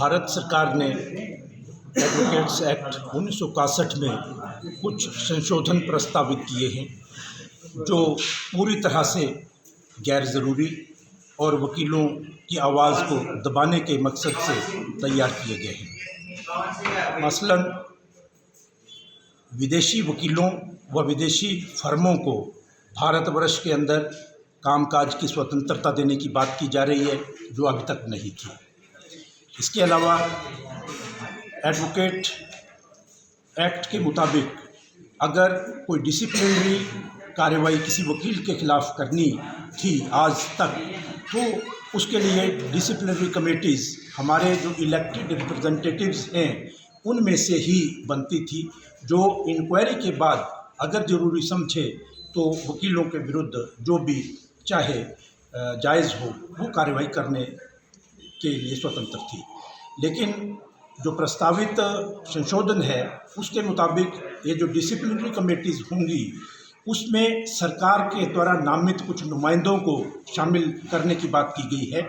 भारत सरकार ने advocates act 1961 में कुछ संशोधन प्रस्तावित किए हैं जो पूरी तरह से गैर ज़रूरी और वकीलों की आवाज़ को दबाने के मकसद से तैयार किए गए हैं। मसलन विदेशी वकीलों व विदेशी फर्मों को भारतवर्ष के अंदर कामकाज की स्वतंत्रता देने की बात की जा रही है जो अभी तक नहीं थी। इसके अलावा एडवोकेट एक्ट के मुताबिक अगर कोई डिसिप्लिनरी कार्रवाई किसी वकील के खिलाफ करनी थी आज तक, तो उसके लिए डिसिप्लिनरी कमेटीज़ हमारे जो इलेक्टेड रिप्रेजेंटेटिव्स हैं उनमें से ही बनती थी, जो इंक्वायरी के बाद अगर ज़रूरी समझे तो वकीलों के विरुद्ध जो भी चाहे जायज़ हो वो कार्रवाई करने के लिए स्वतंत्र थी। लेकिन जो प्रस्तावित संशोधन है उसके मुताबिक ये जो डिसिप्लिनरी कमेटीज़ होंगी उसमें सरकार के द्वारा नामित कुछ नुमाइंदों को शामिल करने की बात की गई है।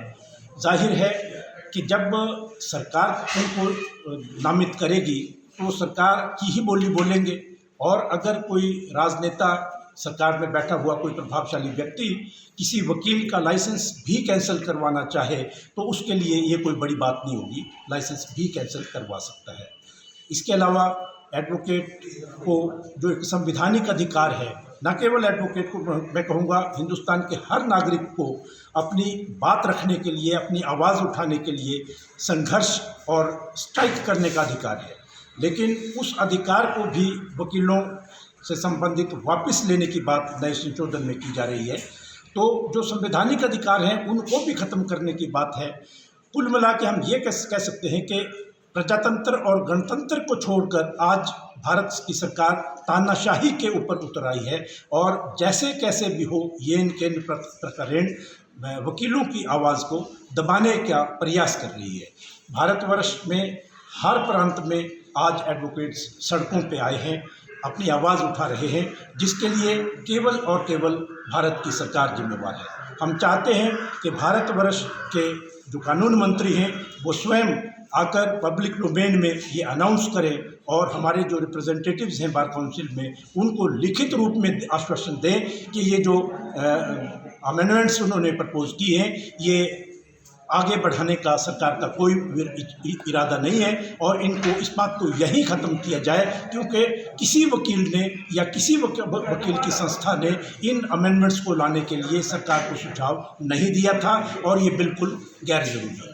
जाहिर है कि जब सरकार उनको नामित करेगी तो सरकार की ही बोली बोलेंगे, और अगर कोई राजनेता सरकार में बैठा हुआ कोई प्रभावशाली व्यक्ति किसी वकील का लाइसेंस भी कैंसिल करवाना चाहे तो उसके लिए ये कोई बड़ी बात नहीं होगी, लाइसेंस भी कैंसिल करवा सकता है। इसके अलावा एडवोकेट को जो एक संवैधानिक अधिकार है, न केवल एडवोकेट को, मैं कहूँगा हिंदुस्तान के हर नागरिक को अपनी बात रखने के लिए, अपनी आवाज़ उठाने के लिए संघर्ष और स्ट्राइक करने का अधिकार है, लेकिन उस अधिकार को भी वकीलों से संबंधित वापस लेने की बात नए संशोधन में की जा रही है। तो जो संवैधानिक अधिकार हैं उनको भी ख़त्म करने की बात है। कुल मिला के हम ये कह सकते हैं कि प्रजातंत्र और गणतंत्र को छोड़कर आज भारत की सरकार तानाशाही के ऊपर उतर आई है और जैसे कैसे भी हो ये इनके प्रकरण वकीलों की आवाज़ को दबाने का प्रयास कर रही है। भारतवर्ष में हर प्रांत में आज एडवोकेट्स सड़कों पे आए हैं, अपनी आवाज़ उठा रहे हैं, जिसके लिए केवल और केवल भारत की सरकार जिम्मेवार है। हम चाहते हैं कि भारतवर्ष के जो कानून मंत्री हैं वो स्वयं आकर पब्लिक डोमेन में ये अनाउंस करें और हमारे जो रिप्रेजेंटेटिव्स हैं बार काउंसिल में उनको लिखित रूप में आश्वासन दें कि ये जो अमेंडमेंट्स उन्होंने प्रपोज किए हैं ये आगे बढ़ाने का सरकार का कोई इरादा नहीं है और इनको इस बात को यहीं ख़त्म किया जाए, क्योंकि किसी वकील ने या किसी वकील की संस्था ने इन अमेंडमेंट्स को लाने के लिए सरकार को सुझाव नहीं दिया था और ये बिल्कुल गैर ज़रूरी है।